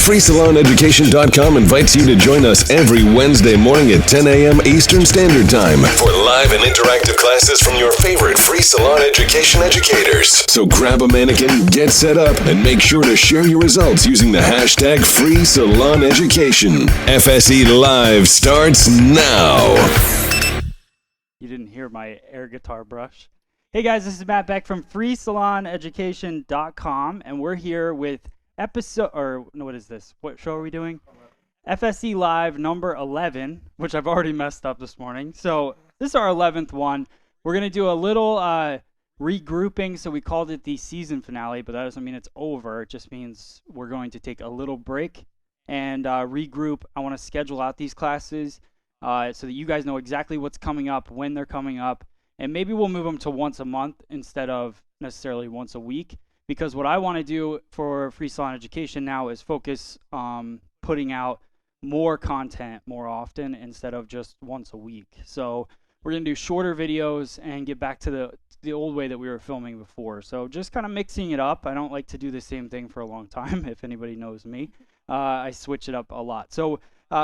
FreeSalonEducation.com invites you to join us every Wednesday morning at 10 a.m. Eastern Standard Time for live and interactive classes from your favorite free salon education educators. So grab a mannequin, get set up, and make sure to share your results using the hashtag FreeSalonEducation. FSE Live starts now. You didn't hear my air guitar brush. Hey guys, this is Matt Beck from FreeSalonEducation.com, and we're here with what is this? What show are we doing? FSE Live number 11, which I've already messed up this morning. So this is our 11th one. We're going to do a little regrouping, so we called it the season finale, but that doesn't mean it's over. It just means we're going to take a little break and regroup. I want to schedule out these classes so that you guys know exactly what's coming up, when they're coming up, and maybe we'll move them to once a month instead of necessarily once a week. Because what I want to do for Free Salon Education now is focus putting out more content more often instead of just once a week. So we're going to do shorter videos and get back to the old way that we were filming before. So just kind of mixing it up. I don't like to do the same thing for a long time, if anybody knows me. I switch it up a lot. So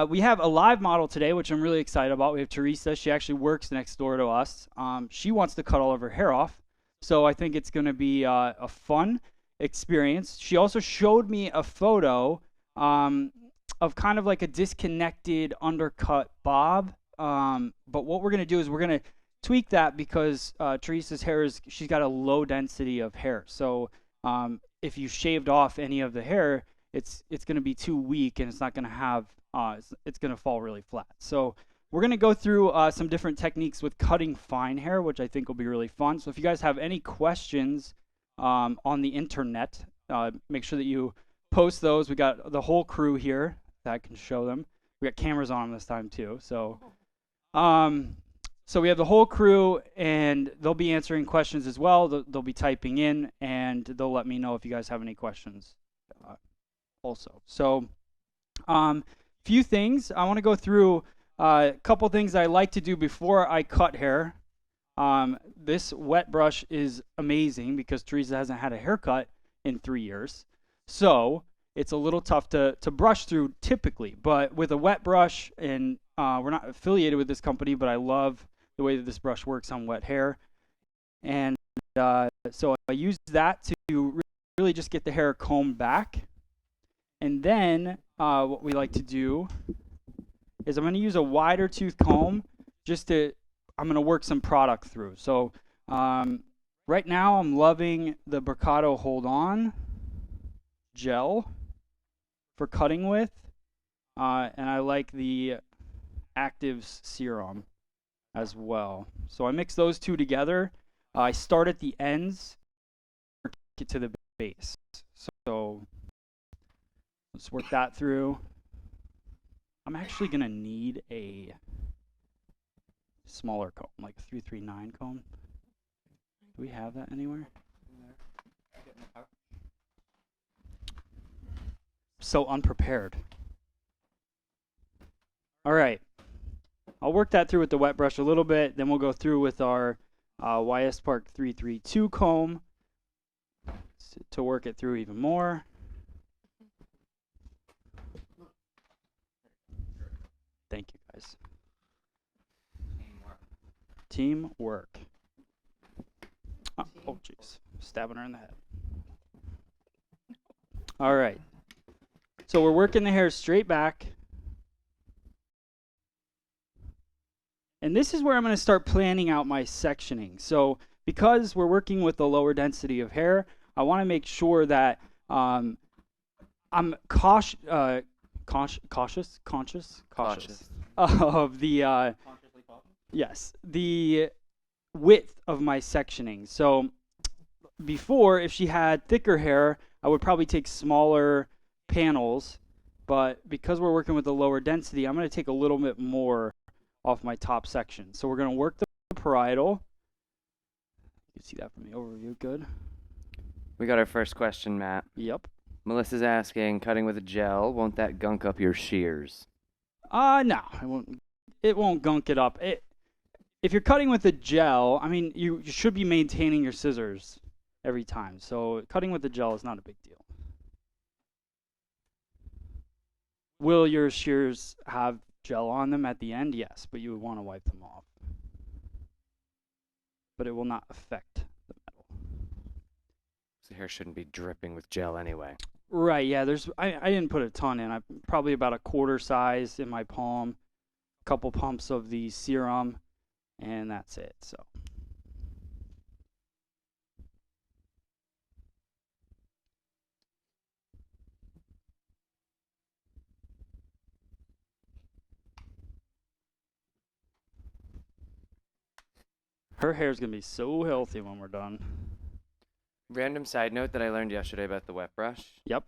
we have a live model today, which I'm really excited about. We have Teresa. She actually works next door to us. She wants to cut all of her hair off. So I think it's going to be a fun experience. She also showed me a photo of kind of like a disconnected undercut bob. But what we're going to do is we're going to tweak that because Teresa's hair she's got a low density of hair. So if you shaved off any of the hair, it's going to be too weak and it's not going to have, it's going to fall really flat. So we're going to go through some different techniques with cutting fine hair, which I think will be really fun. So if you guys have any questions on the internet, make sure that you post those. We got the whole crew here that can show them. We got cameras on them this time too. So we have the whole crew, and they'll be answering questions as well. They'll be typing in, and they'll let me know if you guys have any questions also. So few things. I want to go through a couple things I like to do before I cut hair. This wet brush is amazing because Teresa hasn't had a haircut in 3 years. So it's a little tough to brush through typically. But with a wet brush, and we're not affiliated with this company, but I love the way that this brush works on wet hair. And so I use that to really just get the hair combed back. And then what we like to do is I'm going to use a wider tooth comb I'm going to work some product through. So right now I'm loving the Bricado Hold On gel for cutting with. And I like the Actives Serum as well. So I mix those two together. I start at the ends, get to the base. So let's work that through. I'm actually going to need a smaller comb, like a 339 comb. Do we have that anywhere? So unprepared. All right. I'll work that through with the wet brush a little bit. Then we'll go through with our YS Park 332 comb to work it through even more. Thank you, guys. Teamwork. Oh, jeez. Stabbing her in the head. All right. So we're working the hair straight back. And this is where I'm going to start planning out my sectioning. So because we're working with a lower density of hair, I want to make sure that I'm cautious of the the width of my sectioning. So before, if she had thicker hair, I would probably take smaller panels, but because we're working with a lower density, I'm going to take a little bit more off my top section. So we're going to work the parietal. You can see that from the overview. Good. We got our first question, Matt. Yep. Melissa's asking, cutting with a gel, won't that gunk up your shears? No, it won't gunk it up. If you're cutting with a gel, I mean, you should be maintaining your scissors every time. So cutting with the gel is not a big deal. Will your shears have gel on them at the end? Yes, but you would want to wipe them off. But it will not affect the metal. The hair shouldn't be dripping with gel anyway. Right, yeah, I didn't put a ton in. I probably about a quarter size in my palm, a couple pumps of the serum, and that's it. So her hair's gonna be so healthy when we're done. Random side note that I learned yesterday about the wet brush. Yep.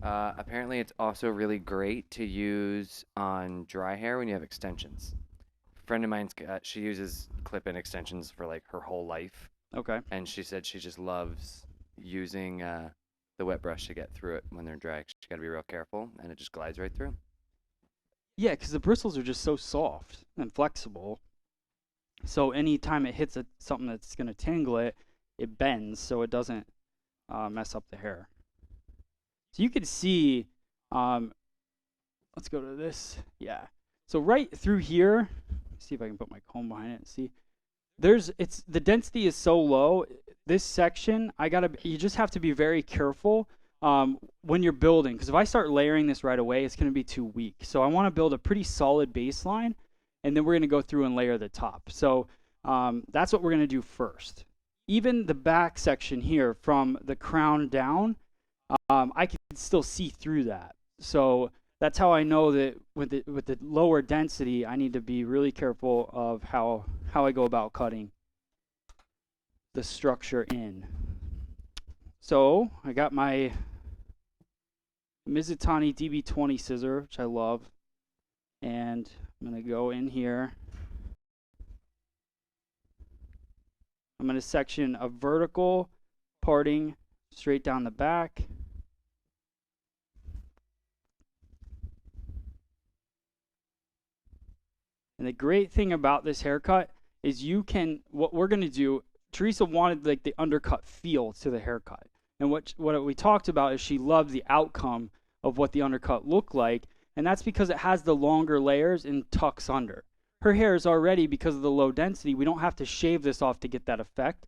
Apparently, it's also really great to use on dry hair when you have extensions. A friend of mine's she uses clip-in extensions for like her whole life, Okay. and she said she just loves using the wet brush to get through it when they're dry. She got to be real careful, and it just glides right through. Yeah, because the bristles are just so soft and flexible. So anytime it hits something that's gonna tangle it, it bends so it doesn't mess up the hair. So you can see, let's go to this. Yeah. So right through here, see if I can put my comb behind it and see. The density is so low. This section, you just have to be very careful when you're building, because if I start layering this right away, it's going to be too weak. So I want to build a pretty solid baseline, and then we're going to go through and layer the top. So that's what we're going to do first. Even the back section here, from the crown down, I can still see through that. So that's how I know that with the lower density, I need to be really careful of how I go about cutting the structure in. So I got my Mizutani DB20 scissor, which I love, and I'm going to go in here. I'm going to section a vertical parting straight down the back. And the great thing about this haircut is what we're going to do, Teresa wanted like the undercut feel to the haircut. And what we talked about is she loved the outcome of what the undercut looked like. And that's because it has the longer layers and tucks under. Her hair is already, because of the low density, we don't have to shave this off to get that effect.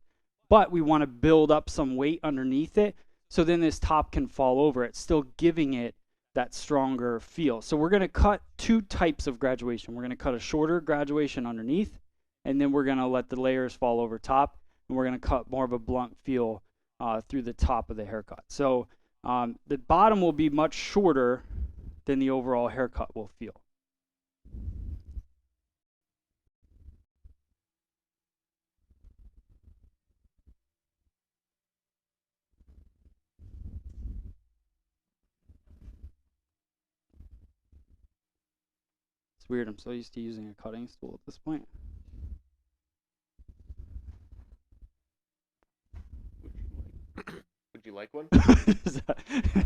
But we want to build up some weight underneath it, so then this top can fall over. It's still giving it that stronger feel. So we're going to cut two types of graduation. We're going to cut a shorter graduation underneath, and then we're going to let the layers fall over top, and we're going to cut more of a blunt feel through the top of the haircut. So the bottom will be much shorter than the overall haircut will feel. It's weird, I'm so used to using a cutting tool at this point. Would you like one?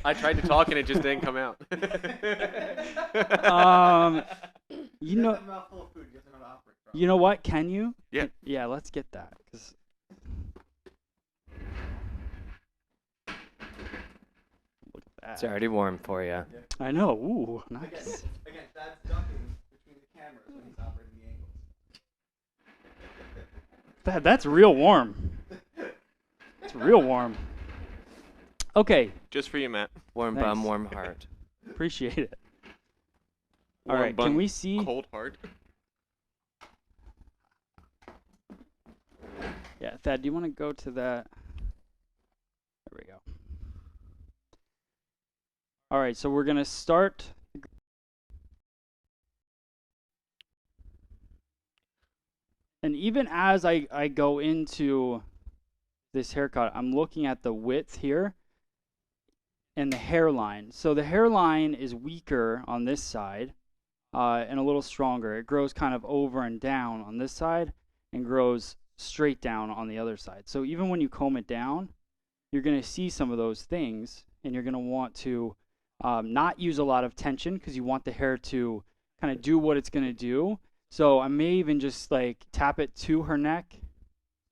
I tried to talk and it just didn't come out. You know what? Can you? Yeah. Yeah, let's get that. 'Cause look at that. It's already warm for you. I know. Ooh, nice. Again, that's ducking between the cameras when he's operating the angles. That's real warm. It's real warm. Okay. Just for you, Matt. Warm Thanks. bum, warm heart. Appreciate it. All Warm right, bun, can we see? Cold heart. Yeah, Thad, do you want to go to that? There we go. All right, so we're going to start. And even as I go into this haircut, I'm looking at the width here and the hairline. So the hairline is weaker on this side and a little stronger. It grows kind of over and down on this side and grows straight down on the other side. So even when you comb it down, you're going to see some of those things, and you're going to want to not use a lot of tension because you want the hair to kind of do what it's going to do. So I may even just like tap it to her neck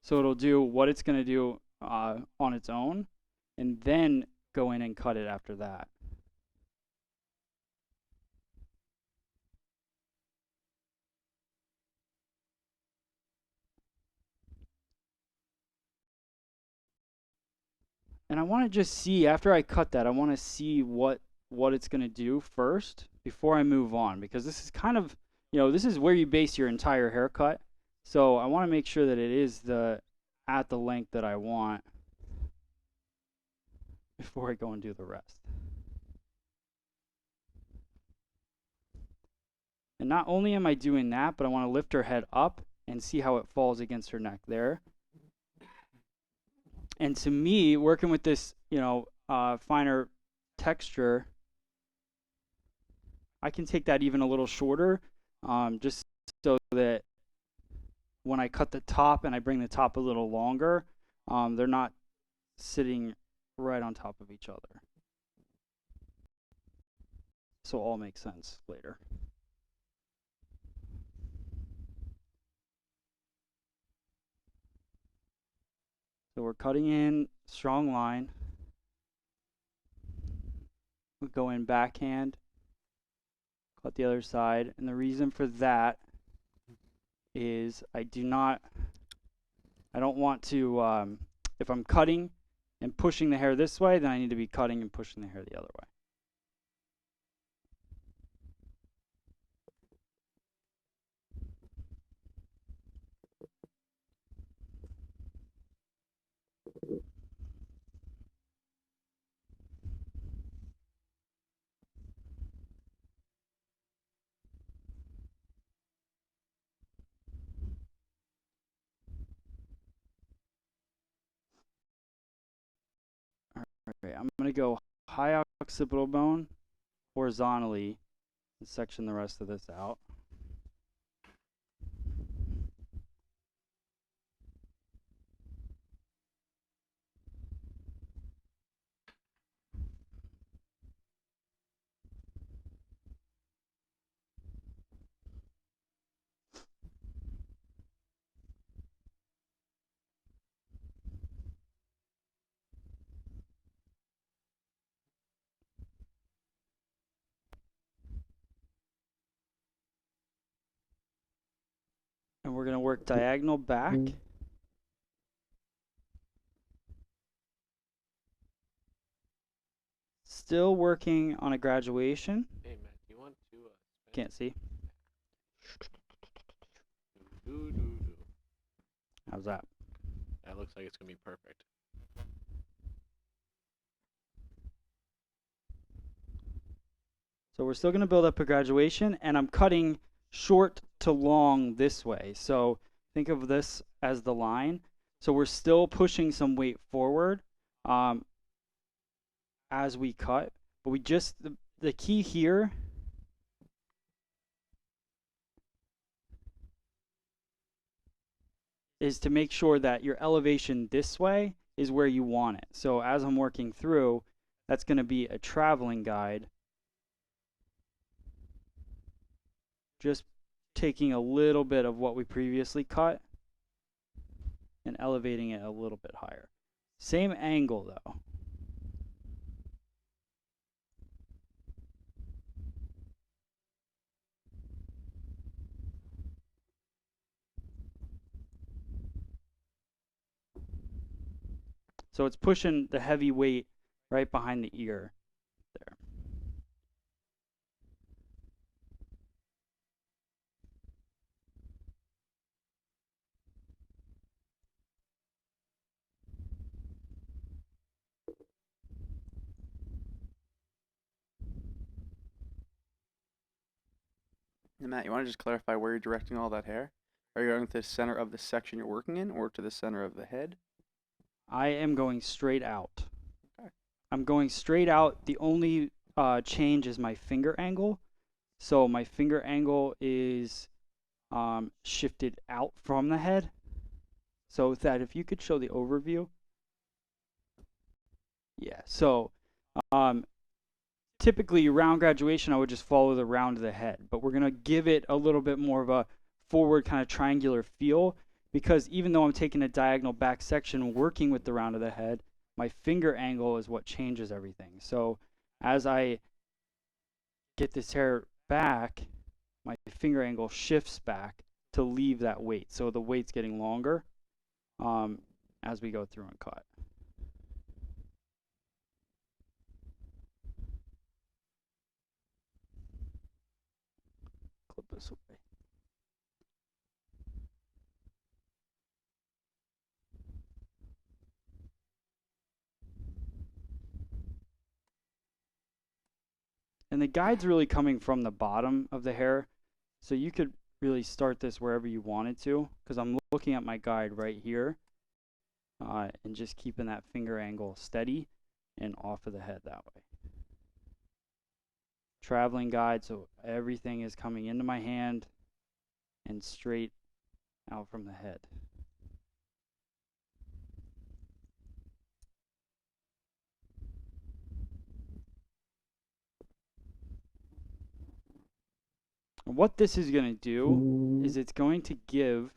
so it'll do what it's going to do on its own, and then go in and cut it after that. And I want to just see, after I cut that, I want to see what it's going to do first before I move on, because this is kind of, this is where you base your entire haircut. So I want to make sure that it is at the length that I want before I go and do the rest. And not only am I doing that, but I want to lift her head up and see how it falls against her neck there. And to me, working with this, finer texture, I can take that even a little shorter, just so that when I cut the top and I bring the top a little longer, they're not sitting right on top of each other. So all makes sense later. So we're cutting in strong line. We go in backhand, cut the other side, and the reason for that is I don't want to, if I'm cutting and pushing the hair this way, then I need to be cutting and pushing the hair the other way. Alright, I'm going to go high occipital bone horizontally and section the rest of this out. And we're going to work diagonal back. Still working on a graduation. Hey, Matt, do you want to... Can't see. How's that? That looks like it's going to be perfect. So we're still going to build up a graduation, and I'm cutting short to long this way. So think of this as the line. So we're still pushing some weight forward as we cut, but we just, the key here is to make sure that your elevation this way is where you want it. So as I'm working through, that's going to be a traveling guide. Just taking a little bit of what we previously cut and elevating it a little bit higher. Same angle though. So it's pushing the heavy weight right behind the ear there. And Matt, you want to just clarify where you're directing all that hair? Are you going to the center of the section you're working in or to the center of the head? I am going straight out. Okay. I'm going straight out. The only change is my finger angle. So my finger angle is shifted out from the head. So that if you could show the overview. Yeah, so typically round graduation, I would just follow the round of the head, but we're going to give it a little bit more of a forward kind of triangular feel, because even though I'm taking a diagonal back section working with the round of the head, my finger angle is what changes everything. So as I get this hair back, my finger angle shifts back to leave that weight. So the weight's getting longer as we go through and cut. close away. And the guide's really coming from the bottom of the hair, so you could really start this wherever you wanted to, because I'm looking at my guide right here, and just keeping that finger angle steady and off of the head that way. Traveling guide, so everything is coming into my hand and straight out from the head. And what this is going to do is it's going to give,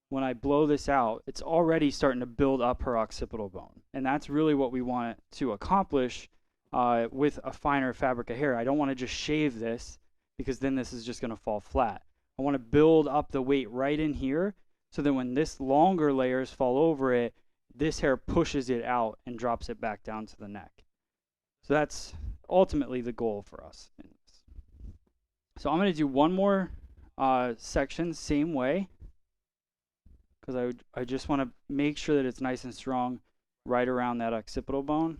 when I blow this out, it's already starting to build up her occipital bone. And that's really what we want to accomplish with a finer fabric of hair. I don't want to just shave this, because then this is just going to fall flat. I want to build up the weight right in here, so that when this longer layers fall over it, this hair pushes it out and drops it back down to the neck. So that's ultimately the goal for us in this. So I'm going to do one more section, same way, because I just want to make sure that it's nice and strong right around that occipital bone.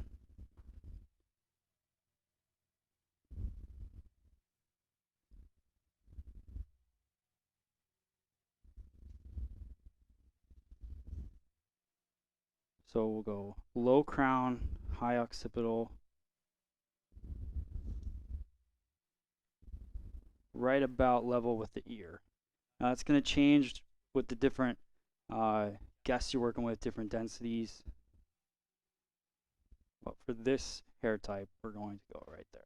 So we'll go low crown, high occipital, right about level with the ear. Now it's going to change with the different guests you're working with, different densities. But for this hair type, we're going to go right there.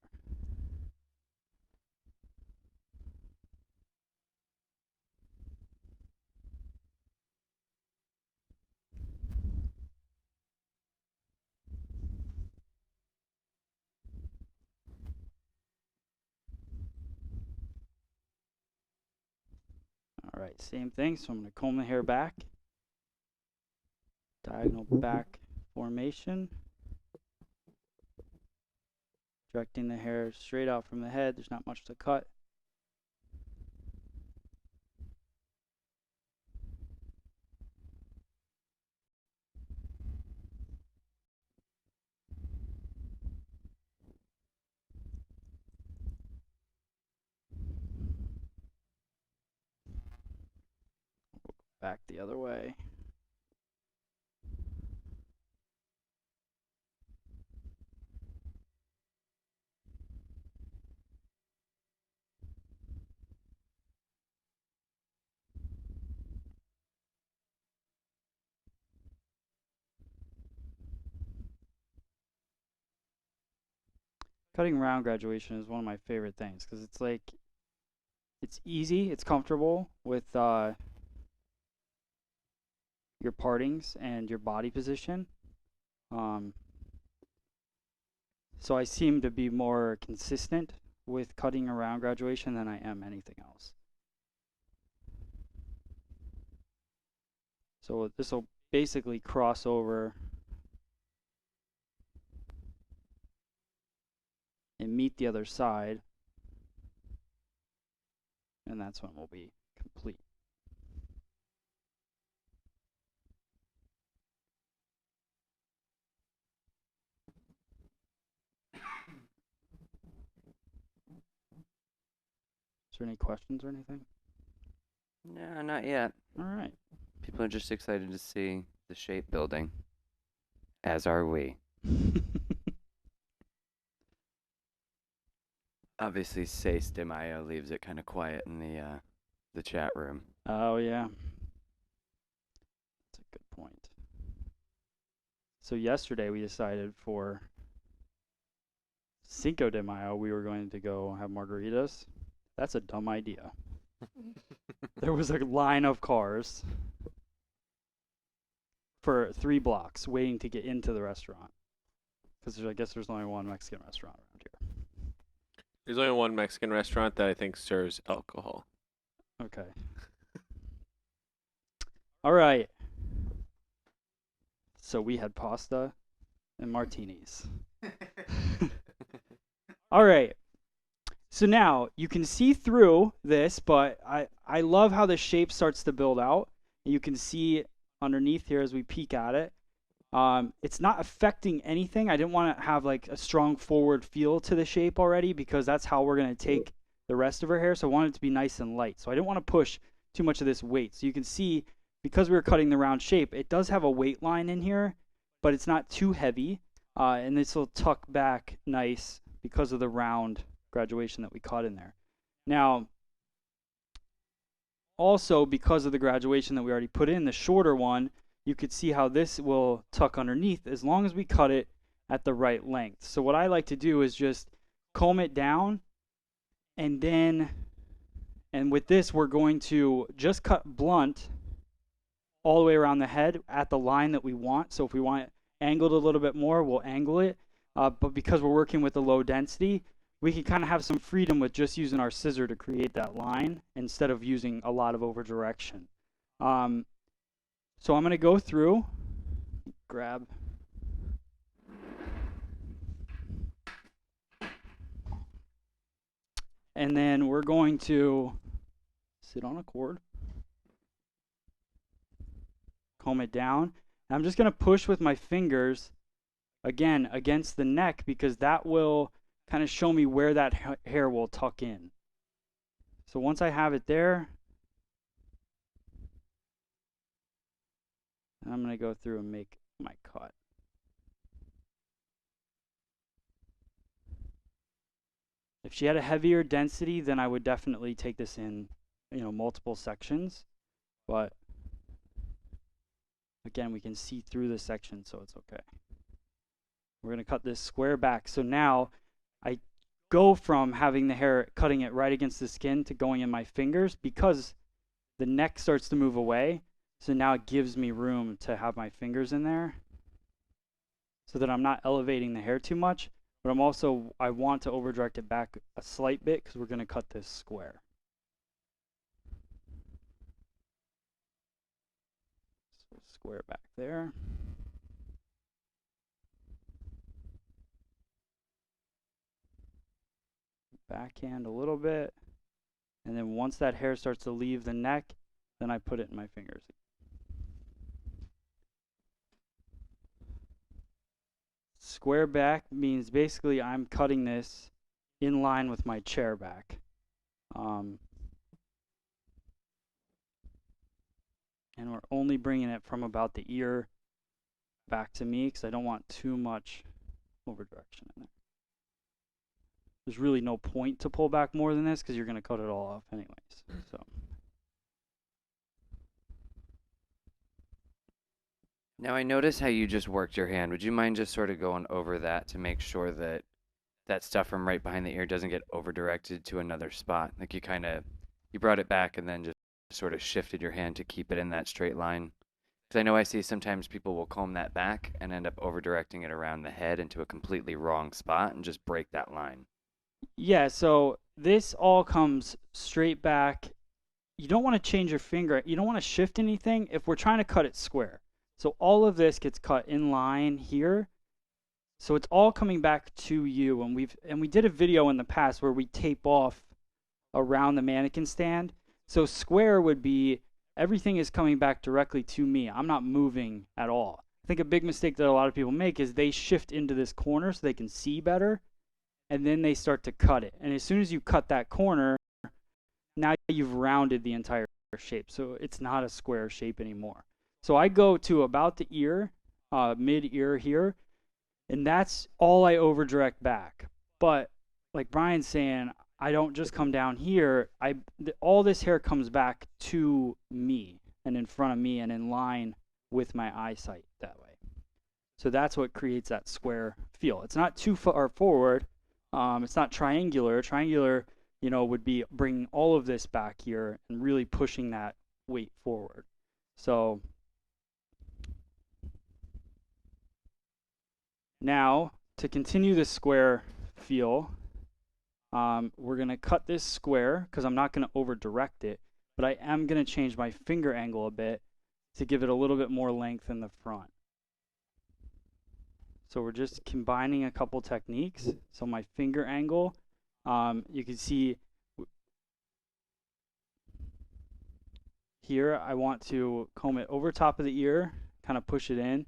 All right, same thing. So I'm going to comb the hair back. Diagonal back formation. Directing the hair straight out from the head. There's not much to cut. Back the other way. Cutting round graduation is one of my favorite things, because it's like, it's easy, it's comfortable with your partings and your body position. So I seem to be more consistent with cutting around graduation than I am anything else. So this will basically cross over and meet the other side, and that's when we'll be complete. Is there any questions or anything? No, not yet. All right. People are just excited to see the shape building, as are we. Obviously, Seis de Mayo leaves it kind of quiet in the chat room. Oh, yeah. That's a good point. So yesterday we decided for Cinco de Mayo we were going to go have margaritas. That's a dumb idea. There was a line of cars for 3 blocks waiting to get into the restaurant. Because I guess there's only one Mexican restaurant around here. There's only one Mexican restaurant that I think serves alcohol. Okay. All right. So we had pasta and martinis. All right. So now you can see through this, but I love how the shape starts to build out. You can see underneath here as we peek at it. It's not affecting anything. I didn't want to have like a strong forward feel to the shape already because that's how we're going to take the rest of her hair. So I wanted it to be nice and light. So I didn't want to push too much of this weight. So you can see because we were cutting the round shape, it does have a weight line in here, but it's not too heavy. And this will tuck back nice because of the round graduation that we cut in there. Now, also because of the graduation that we already put in, the shorter one, you could see how this will tuck underneath as long as we cut it at the right length. So what I like to do is just comb it down, and with this we're going to just cut blunt all the way around the head at the line that we want. So if we want it angled a little bit more, we'll angle it. But because we're working with a low density, we can kind of have some freedom with just using our scissor to create that line instead of using a lot of over direction. So I'm going to go through, grab, and then we're going to sit on a cord, comb it down. And I'm just going to push with my fingers, again, against the neck because that will kind of show me where that hair will tuck in. So once I have it there, I'm going to go through and make my cut. If she had a heavier density, then I would definitely take this in, multiple sections. But again, we can see through the section, so it's okay. We're going to cut this square back. So now I go from having the hair, cutting it right against the skin to going in my fingers because the neck starts to move away. So now it gives me room to have my fingers in there so that I'm not elevating the hair too much. But I want to over direct it back a slight bit because we're going to cut this square. So square back there. Backhand a little bit. And then once that hair starts to leave the neck, then I put it in my fingers. Square back means basically I'm cutting this in line with my chair back. And we're only bringing it from about the ear back to me because I don't want too much over direction in there. There's really no point to pull back more than this because you're going to cut it all off anyways. So. Now I notice how you just worked your hand. Would you mind just sort of going over that to make sure that that stuff from right behind the ear doesn't get over directed to another spot? Like you brought it back and then just sort of shifted your hand to keep it in that straight line. Because I know I see sometimes people will comb that back and end up over directing it around the head into a completely wrong spot and just break that line. Yeah, so this all comes straight back. You don't want to change your finger. You don't want to shift anything if we're trying to cut it square. So all of this gets cut in line here. So it's all coming back to you. And we did a video in the past where we tape off around the mannequin stand. So square would be everything is coming back directly to me. I'm not moving at all. I think a big mistake that a lot of people make is they shift into this corner so they can see better. And then they start to cut it. And as soon as you cut that corner, now you've rounded the entire shape. So it's not a square shape anymore. So I go to about the ear, mid-ear here, and that's all I over direct back. But like Brian's saying, I don't just come down here. All this hair comes back to me and in front of me and in line with my eyesight that way. So that's what creates that square feel. It's not too far forward. It's not triangular. Triangular, would be bringing all of this back here and really pushing that weight forward. So now to continue the square feel, we're going to cut this square because I'm not going to over direct it, but I am going to change my finger angle a bit to give it a little bit more length in the front. So we're just combining a couple techniques. So my finger angle, You can see here I want to comb it over top of the ear, kind of push it in,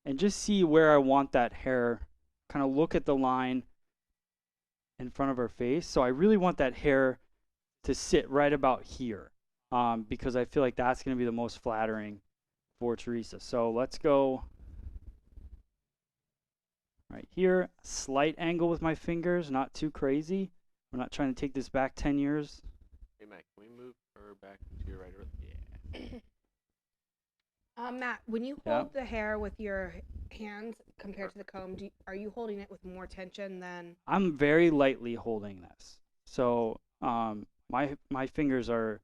and just see where I want that hair, kind of look at the line in front of her face. So I really want that hair to sit right about here, because I feel like that's going to be the most flattering for Teresa. So let's go right here, slight angle with my fingers, not too crazy. I'm not trying to take this back 10 years. Hey, Matt, can we move her back to your right? Yeah. Matt, when you Yeah. hold the hair with your hands compared to the comb, are you holding it with more tension than? I'm very lightly holding this. So my fingers are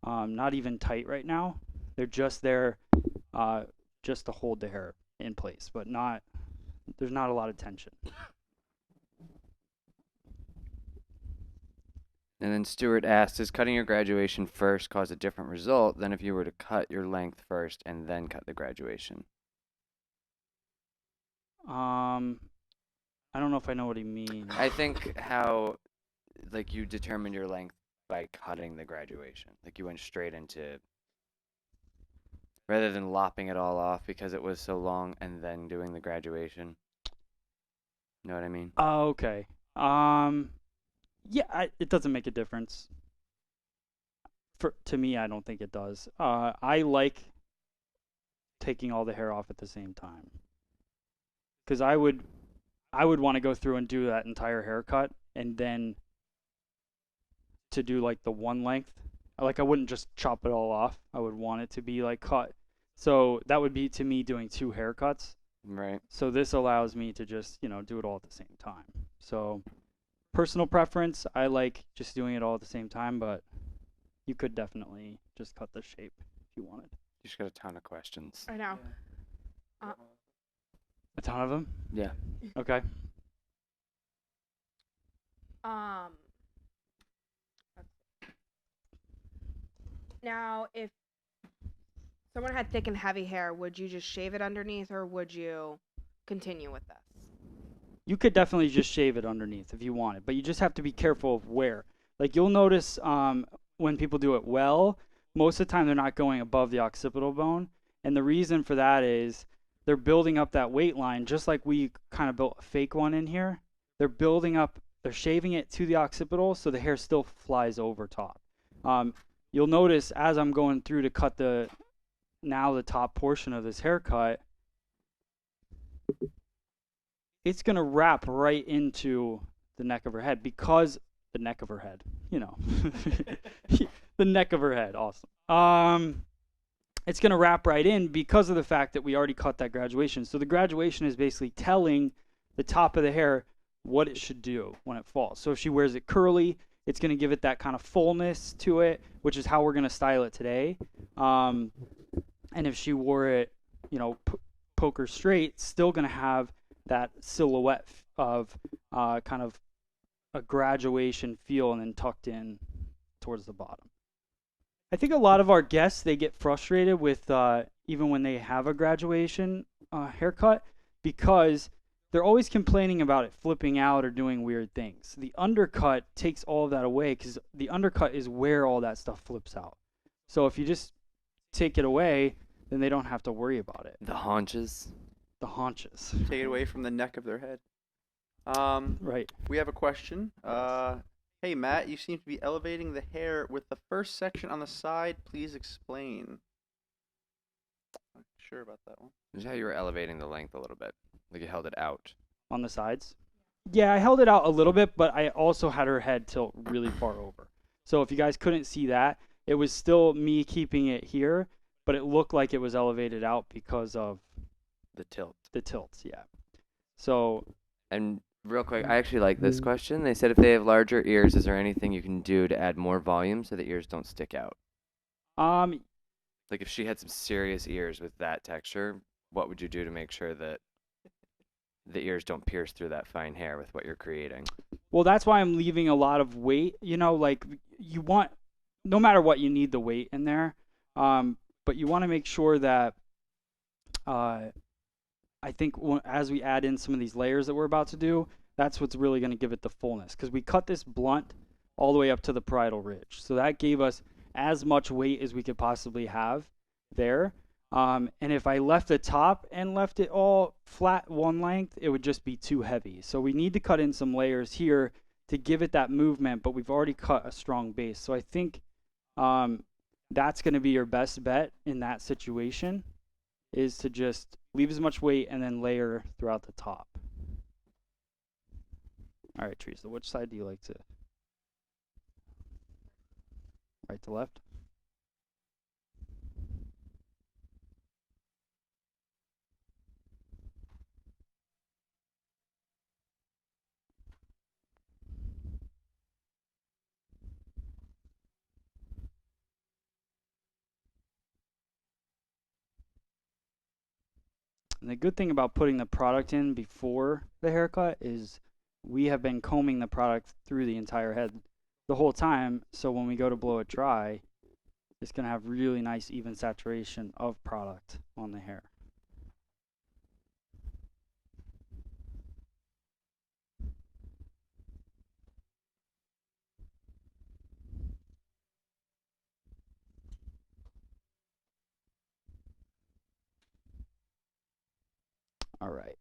not even tight right now. They're just there just to hold the hair in place, but there's not a lot of tension. And then Stuart asked, does cutting your graduation first cause a different result than if you were to cut your length first and then cut the graduation? I don't know if I know what he means. I think how, like, you determine your length by cutting the graduation. Like, you went straight into, rather than lopping it all off because it was so long and then doing the graduation. You know what I mean? Oh, okay. Yeah, it doesn't make a difference. To me, I don't think it does. I like taking all the hair off at the same time, because I would want to go through and do that entire haircut, and then to do like the one length. Like, I wouldn't just chop it all off. I would want it to be like cut. So that would be, to me, doing 2 haircuts. Right. So this allows me to just, do it all at the same time. So personal preference, I like just doing it all at the same time, but you could definitely just cut the shape if you wanted. You just got a ton of questions. I know. A ton of them? Yeah. Okay. Now, if someone had thick and heavy hair, would you just shave it underneath, or would you continue with this? You could definitely just shave it underneath if you wanted, but you just have to be careful of where. Like, you'll notice when people do it well, most of the time they're not going above the occipital bone. And the reason for that is they're building up that weight line, just like we kind of built a fake one in here. They're shaving it to the occipital so the hair still flies over top. You'll notice as I'm going through to cut the top portion of this haircut, it's going to wrap right into the neck of her head, because the neck of her head, the neck of her head. Awesome. It's going to wrap right in because of the fact that we already cut that graduation. So the graduation is basically telling the top of the hair what it should do when it falls. So if she wears it curly, it's going to give it that kind of fullness to it, which is how we're going to style it today. And if she wore it, poker straight, still going to have that silhouette of kind of a graduation feel, and then tucked in towards the bottom. I think a lot of our guests, they get frustrated with even when they have a graduation haircut, because they're always complaining about it flipping out or doing weird things. The undercut takes all of that away, because the undercut is where all that stuff flips out. So if you just take it away, then they don't have to worry about it. The haunches. The haunches. Take it away from the neck of their head. Right. We have a question. Hey, Matt, you seem to be elevating the hair with the first section on the side. Please explain. Not sure about that one. This is how you were elevating the length a little bit. Like you held it out. On the sides? Yeah, I held it out a little bit, but I also had her head tilt really far over. So if you guys couldn't see that, it was still me keeping it here, but it looked like it was elevated out because of the tilt. The tilts, yeah. So, and real quick, I actually like this question. They said if they have larger ears, is there anything you can do to add more volume so the ears don't stick out? Like if she had some serious ears with that texture, what would you do to make sure that the ears don't pierce through that fine hair with what you're creating? Well, that's why I'm leaving a lot of weight. Like you want, no matter what, you need the weight in there. But you want to make sure that, I think as we add in some of these layers that we're about to do, That's what's really going to give it the fullness, because we cut this blunt all the way up to the parietal ridge. So that gave us as much weight as we could possibly have there. And if I left the top and left it all flat one length, it would just be too heavy. So we need to cut in some layers here to give it that movement, but we've already cut a strong base. So I think that's going to be your best bet in that situation, is to just leave as much weight and then layer throughout the top. All right, Teresa, which side do you like to? Right to left? And the good thing about putting the product in before the haircut is we have been combing the product through the entire head the whole time. So when we go to blow it dry, it's going to have really nice even saturation of product on the hair. All right.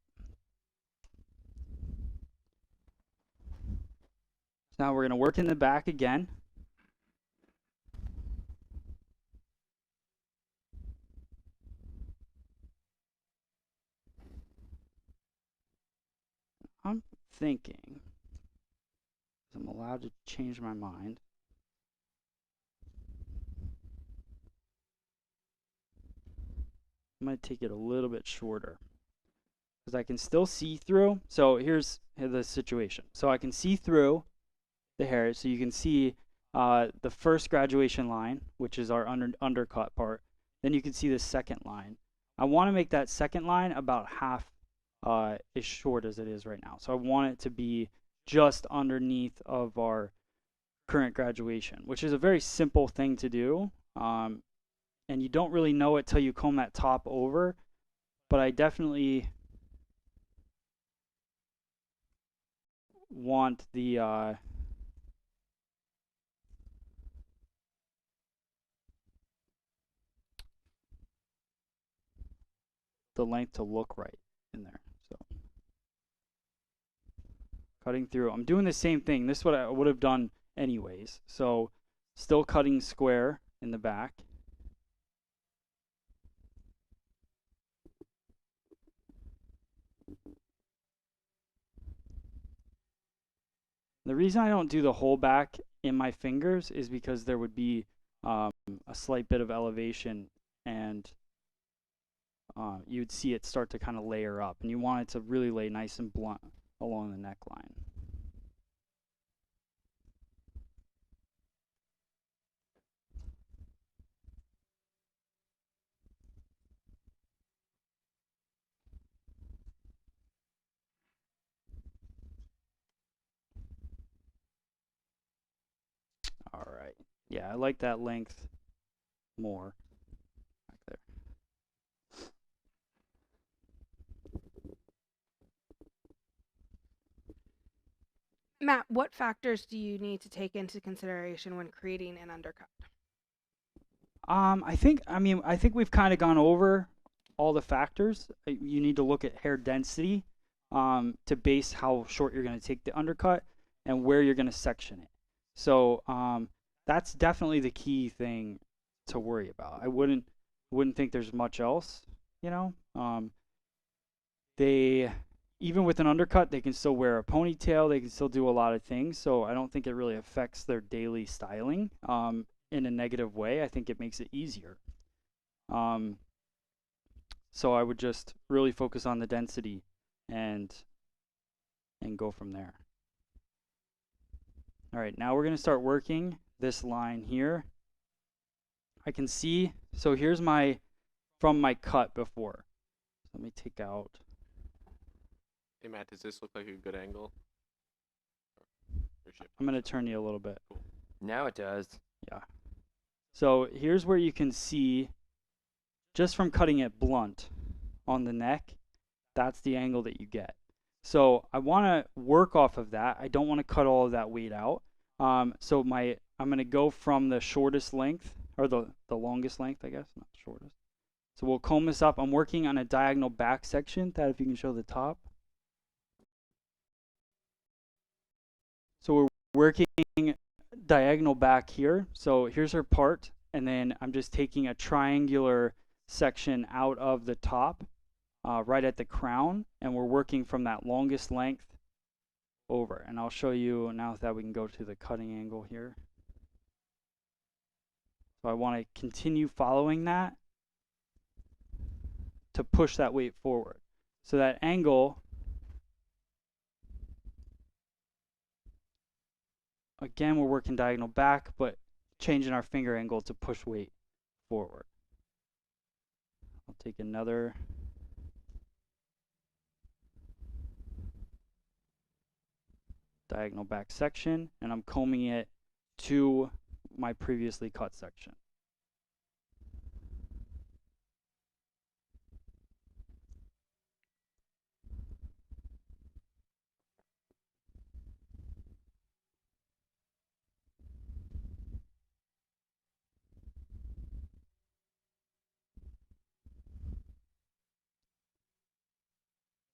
So now we're going to work in the back again. I'm thinking, I'm allowed to change my mind. I'm going to take it a little bit shorter, because I can still see through. So here's the situation. So I can see through the hair. So you can see the first graduation line, which is our undercut part. Then you can see the second line. I want to make that second line about half as short as it is right now. So I want it to be just underneath of our current graduation, which is a very simple thing to do. And you don't really know it till you comb that top over. But I definitely want the length to look right in there. So cutting through, I'm doing the same thing. This is what I would have done anyways. So still cutting square in the back. The reason I don't do the whole back in my fingers is because there would be a slight bit of elevation, and you'd see it start to kind of layer up, and you want it to really lay nice and blunt along the neckline. All right. Yeah, I like that length more back there. Matt, what factors do you need to take into consideration when creating an undercut? I think we've kind of gone over all the factors. You need to look at hair density to base how short you're going to take the undercut and where you're going to section it. So that's definitely the key thing to worry about. I wouldn't think there's much else, you know. They, even with an undercut, they can still wear a ponytail. They can still do a lot of things. So I don't think it really affects their daily styling in a negative way. I think it makes it easier. So I would just really focus on the density and go from there. All right, now we're going to start working this line here. I can see, so here's from my cut before. So let me take out. Hey Matt, does this look like a good angle? I'm going to turn you a little bit. Cool. Now it does. Yeah. So here's where you can see, just from cutting it blunt on the neck, that's the angle that you get. So I want to work off of that. I don't want to cut all of that weight out. So I'm going to go from the shortest length, or the longest length, I guess, not the shortest. So we'll comb this up. I'm working on a diagonal back section. That, if you can show the top. So we're working diagonal back here. So here's her part, and then I'm just taking a triangular section out of the top, right at the crown, and we're working from that longest length over. And I'll show you now that we can go to the cutting angle here. So I want to continue following that to push that weight forward. So that angle, again, we're working diagonal back, but changing our finger angle to push weight forward. I'll take another diagonal back section, and I'm combing it to my previously cut section.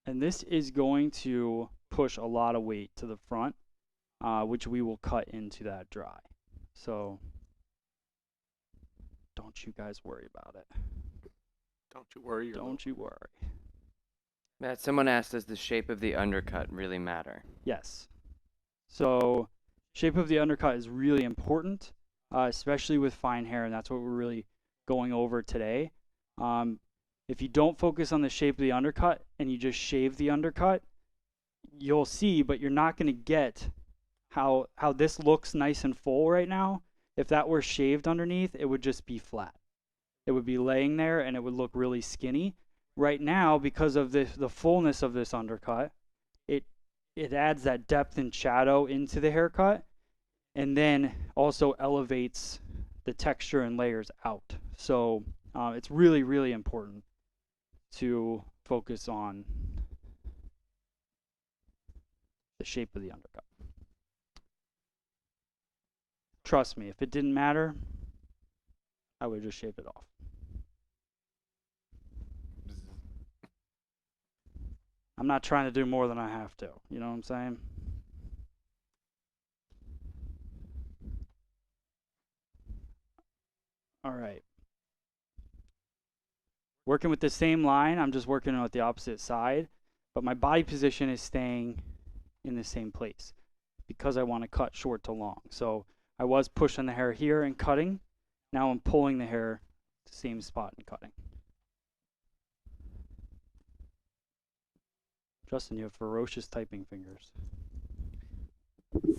And this is going to push a lot of weight to the front, which we will cut into that dry. So don't you guys worry about it. Don't you worry. Don't you worry. Matt, someone asked, does the shape of the undercut really matter? Yes. So shape of the undercut is really important, especially with fine hair, and that's what we're really going over today. If you don't focus on the shape of the undercut and you just shave the undercut, you'll see, but you're not going to get how this looks nice and full right now. If that were shaved underneath, it would just be flat. It would be laying there and it would look really skinny. Right now, because of the fullness of this undercut, it adds that depth and shadow into the haircut, and then also elevates the texture and layers out. So it's really, really important to focus on the shape of the undercut. Trust me, if it didn't matter, I would have just shaved it off. I'm not trying to do more than I have to. You know what I'm saying? All right. Working with the same line, I'm just working on the opposite side, but my body position is staying in the same place because I want to cut short to long. So I was pushing the hair here and cutting. Now I'm pulling the hair to the same spot and cutting. Justin, you have ferocious typing fingers.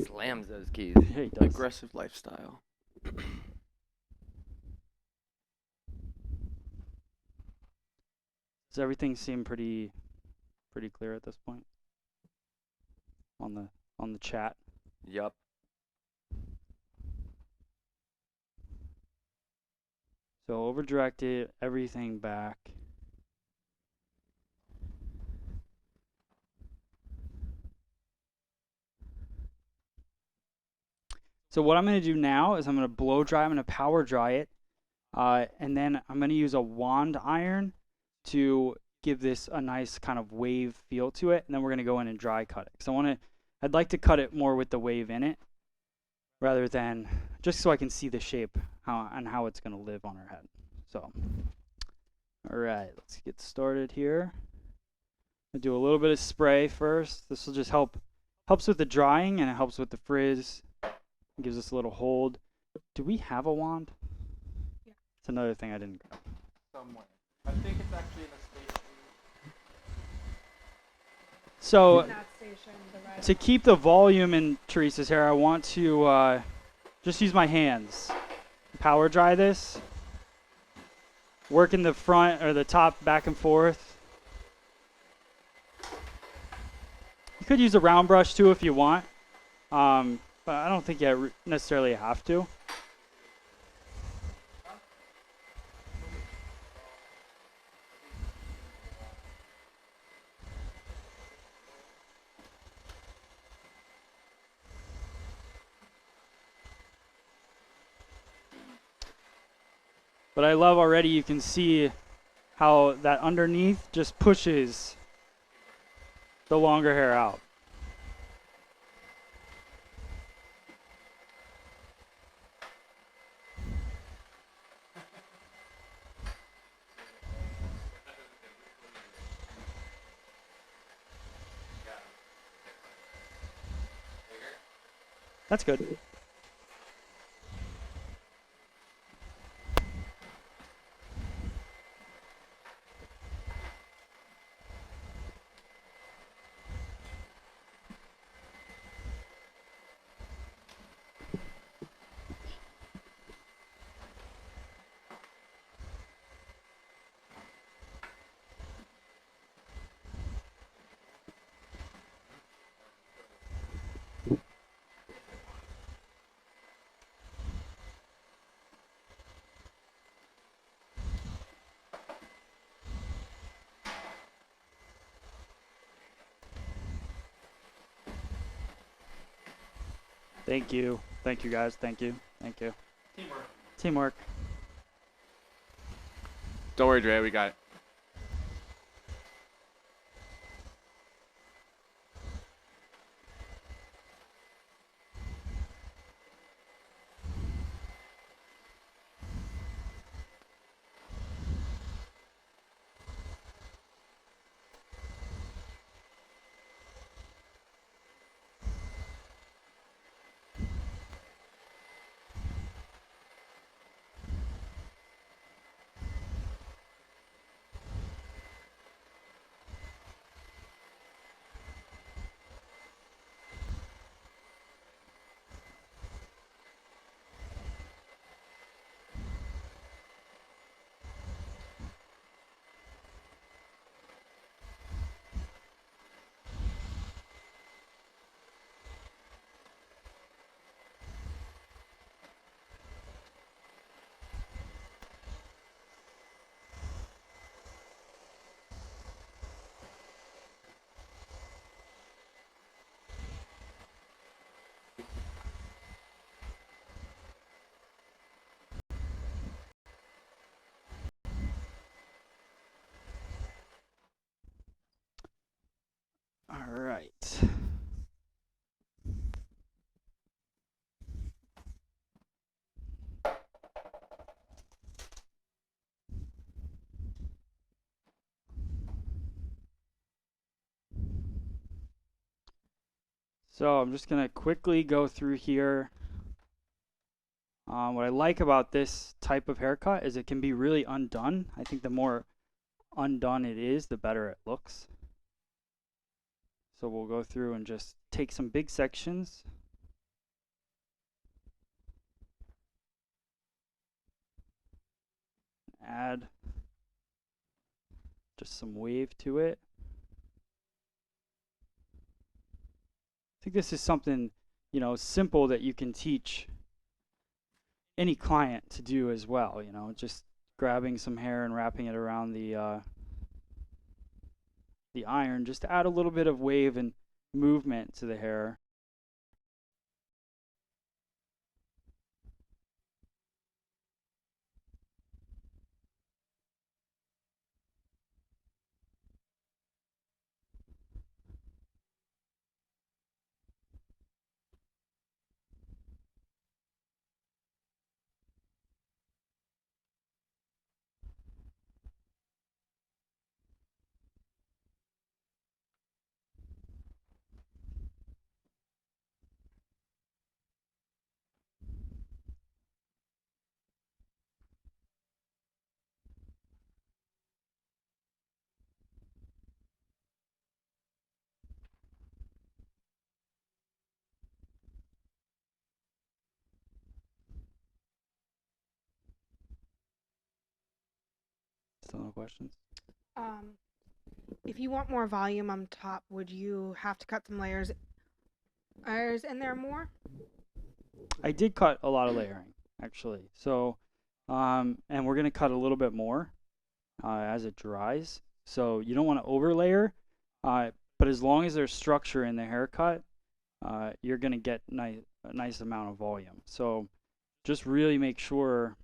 Slams those keys. Yeah, he does. Aggressive lifestyle. Does everything seem pretty clear at this point? On the chat. Yup. So over directed everything back. So what I'm going to do now is I'm going to blow dry. I'm going to power dry it. And then I'm going to use a wand iron to give this a nice kind of wave feel to it. And then we're going to go in and dry cut it. So I'd like to cut it more with the wave in it rather than just so I can see the shape and how it's going to live on her head. So, all right, let's get started here. I'll do a little bit of spray first. This will just helps with the drying, and it helps with the frizz. It gives us a little hold. Do we have a wand? Yeah. It's another thing I didn't grab. Somewhere. I think it's actually in the station. So In that station, the red. to keep the volume in Teresa's hair, I want to just use my hands. Power dry this. Working the front or the top back and forth. You could use a round brush too if you want, but I don't think you necessarily have to. But I love already you can see how that underneath just pushes the longer hair out. That's good. Thank you. Thank you, guys. Thank you. Thank you. Teamwork. Teamwork. Don't worry, Dre. We got it. All right. So I'm just going to quickly go through here. What I like about this type of haircut is it can be really undone. I think the more undone it is, the better it looks. So we'll go through and just take some big sections. Add just some wave to it. I think this is something, simple that you can teach any client to do as well, just grabbing some hair and wrapping it around the iron, just to add a little bit of wave and movement to the hair. Still no questions? If you want more volume on top, would you have to cut some layers in there more? I did cut a lot of layering, actually. So, and we're going to cut a little bit more as it dries. So you don't want to overlayer, but as long as there's structure in the haircut, you're going to get a nice amount of volume. So just really make sure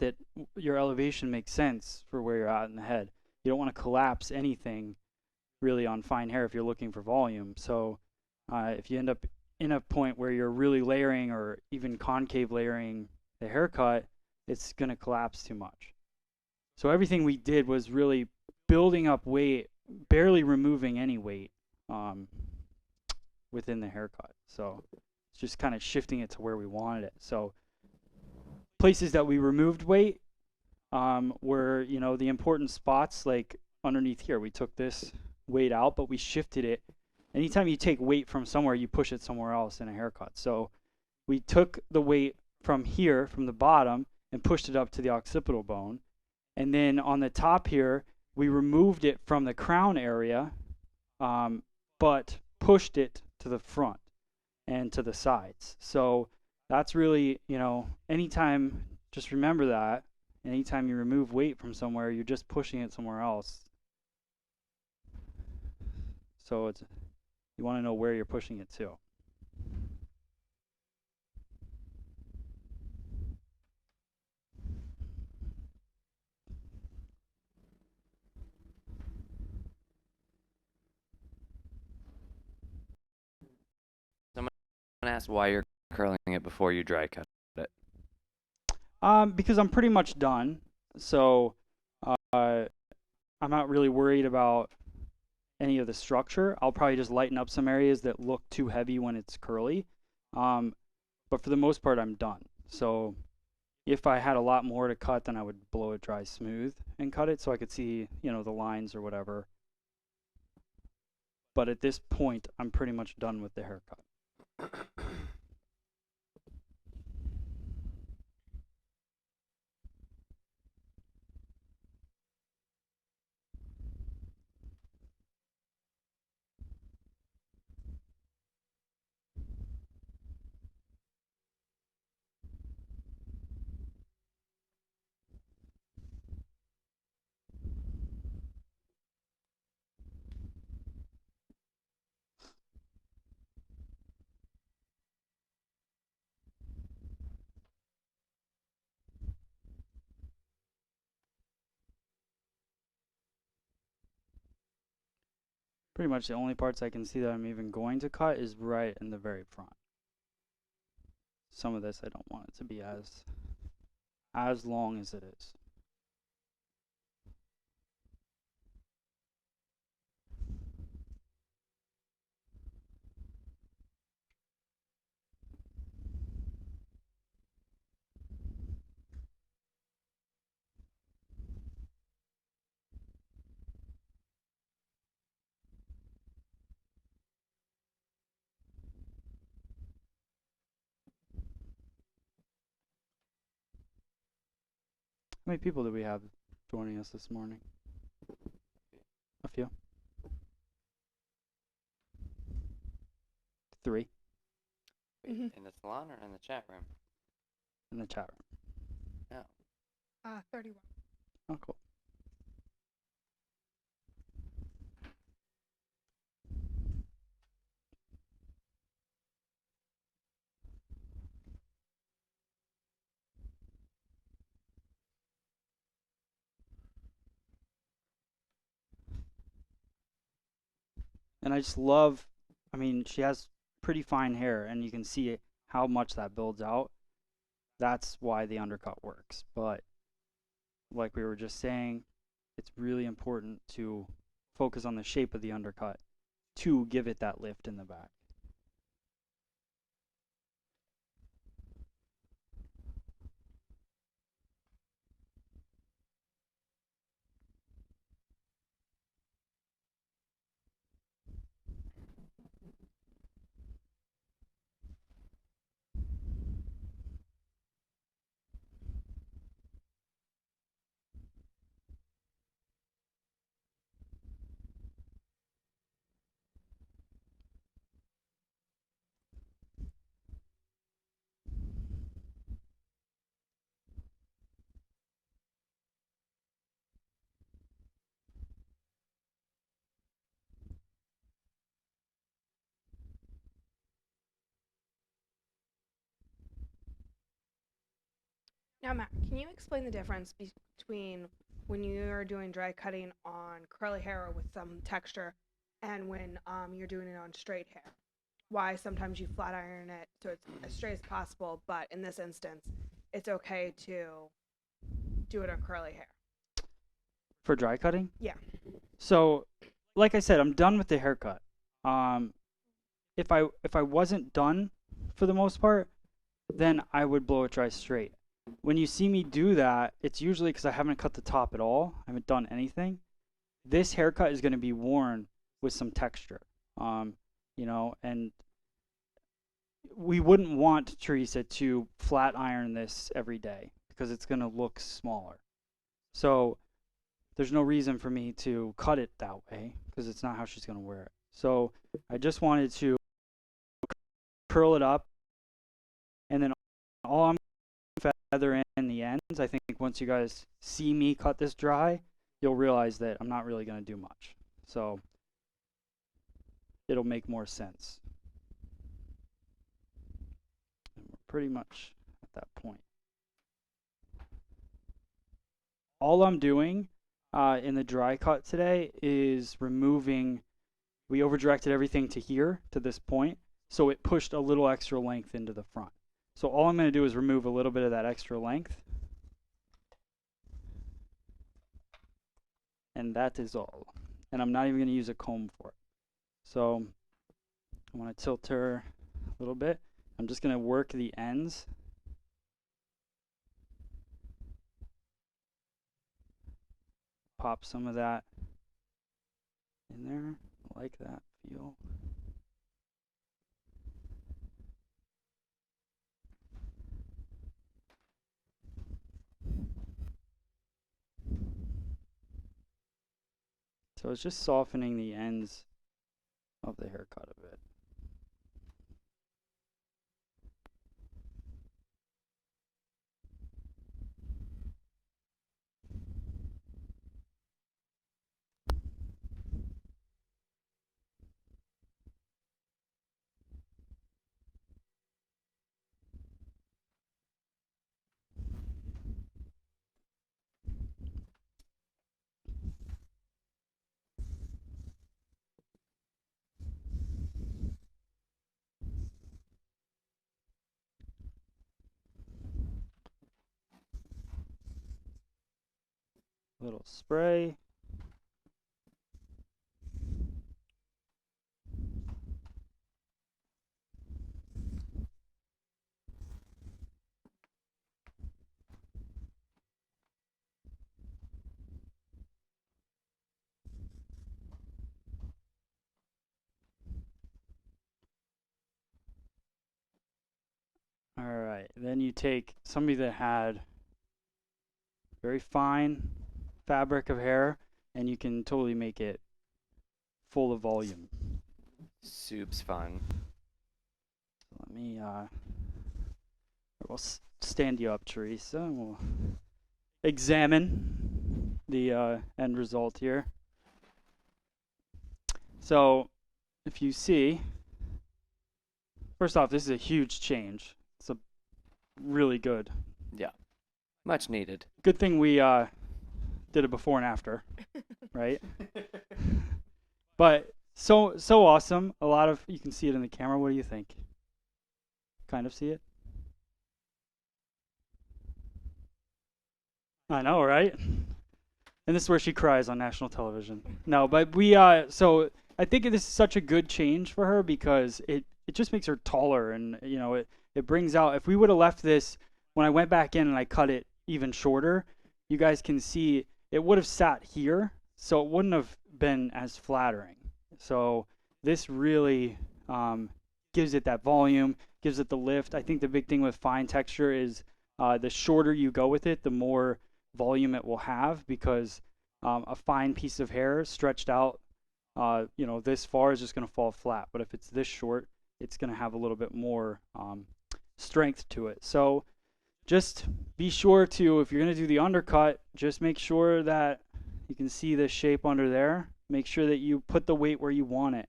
that your elevation makes sense for where you're at in the head. You don't want to collapse anything really on fine hair if you're looking for volume. So if you end up in a point where you're really layering or even concave layering the haircut, it's going to collapse too much. So everything we did was really building up weight, barely removing any weight within the haircut. So it's just kind of shifting it to where we wanted it. So places that we removed weight were, you know, the important spots, like underneath here. We took this weight out, but we shifted it. Anytime you take weight from somewhere, you push it somewhere else in a haircut. So we took the weight from here, from the bottom, and pushed it up to the occipital bone. And then on the top here, we removed it from the crown area, but pushed it to the front and to the sides. So that's really, you know, anytime, just remember that. Anytime you remove weight from somewhere, you're just pushing it somewhere else. So it's, you want to know where you're pushing it to. Someone asked why you're curling it before you dry cut it. Because I'm pretty much done. So I'm not really worried about any of the structure. I'll probably just lighten up some areas that look too heavy when it's curly. But for the most part, I'm done. So if I had a lot more to cut, then I would blow it dry smooth and cut it so I could see, you know, the lines or whatever. But at this point, I'm pretty much done with the haircut. Pretty much the only parts I can see that I'm even going to cut is right in the very front. Some of this I don't want it to be as long as it is. How many people do we have joining us this morning? A few? 3 Wait, in the salon or in the chat room? in the chat room. No. 31. Oh, cool. And I just love, I mean, she has pretty fine hair, and you can see how much that builds out. That's why the undercut works. But like we were just saying, it's really important to focus on the shape of the undercut to give it that lift in the back. Now, Matt, can you explain the difference between when you're doing dry cutting on curly hair with some texture and when you're doing it on straight hair? Why sometimes you flat iron it so it's as straight as possible, but in this instance, it's okay to do it on curly hair? For dry cutting? Yeah. So, like I said, I'm done with the haircut. If I wasn't done for the most part, then I would blow it dry straight. When you see me do that, it's usually because I haven't cut the top at all. I haven't done anything. This haircut is going to be worn with some texture, and we wouldn't want Teresa to flat iron this every day because it's going to look smaller. So there's no reason for me to cut it that way because it's not how she's going to wear it. So I just wanted to curl it up, and then all I'm feather in the ends. I think once you guys see me cut this dry, you'll realize that I'm not really going to do much. So it'll make more sense. And we're pretty much at that point. All I'm doing in the dry cut today is removing, we over directed everything to here, to this point, so it pushed a little extra length into the front. So all I'm going to do is remove a little bit of that extra length. And that is all. And I'm not even going to use a comb for it. So I want to tilt her a little bit. I'm just going to work the ends. Pop some of that in there. I like that feel. So it's just softening the ends of the haircut a bit. Little spray. All right, then you take somebody that had very fine fabric of hair, and you can totally make it full of volume. Soup's fun. Let me, we'll stand you up, Teresa, and we'll examine the end result here. So, if you see, first off, this is a huge change. It's a really good. Yeah. Much needed. Good thing we did a before and after, right? But so awesome. A lot of, you can see it in the camera. What do you think? Kind of see it? I know, right? And this is where she cries on national television. No, but we so I think this is such a good change for her because it just makes her taller, and it brings out, if we would have left this when I went back in and I cut it even shorter, you guys can see it would have sat here, so it wouldn't have been as flattering. So this really gives it that volume, gives it the lift. I think the big thing with fine texture is the shorter you go with it, the more volume it will have, because a fine piece of hair stretched out this far is just going to fall flat. But if it's this short, it's going to have a little bit more strength to it. So just be sure to, if you're going to do the undercut, just make sure that you can see the shape under there. Make sure that you put the weight where you want it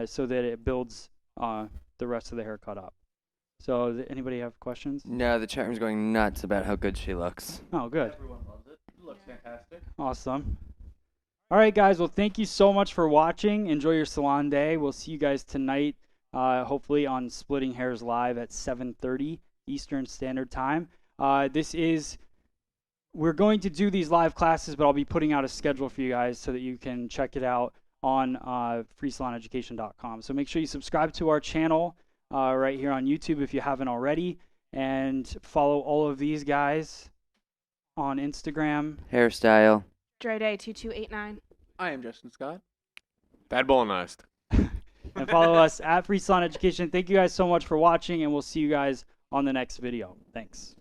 so that it builds the rest of the haircut up. So anybody have questions? No, the chat room's going nuts about how good she looks. Oh, good. Everyone loves it. It looks fantastic. Awesome. All right, guys. Well, thank you so much for watching. Enjoy your salon day. We'll see you guys tonight, hopefully on Splitting Hairs Live at 7:30 Eastern Standard Time. We're going to do these live classes, but I'll be putting out a schedule for you guys so that you can check it out on freesaloneducation.com. So make sure you subscribe to our channel right here on YouTube if you haven't already, and follow all of these guys on Instagram. Hairstyle. Dre Day 2289. I am Justin Scott. Bad Bolognized. And follow us at Free Salon Education. Thank you guys so much for watching, and we'll see you guys on the next video. Thanks.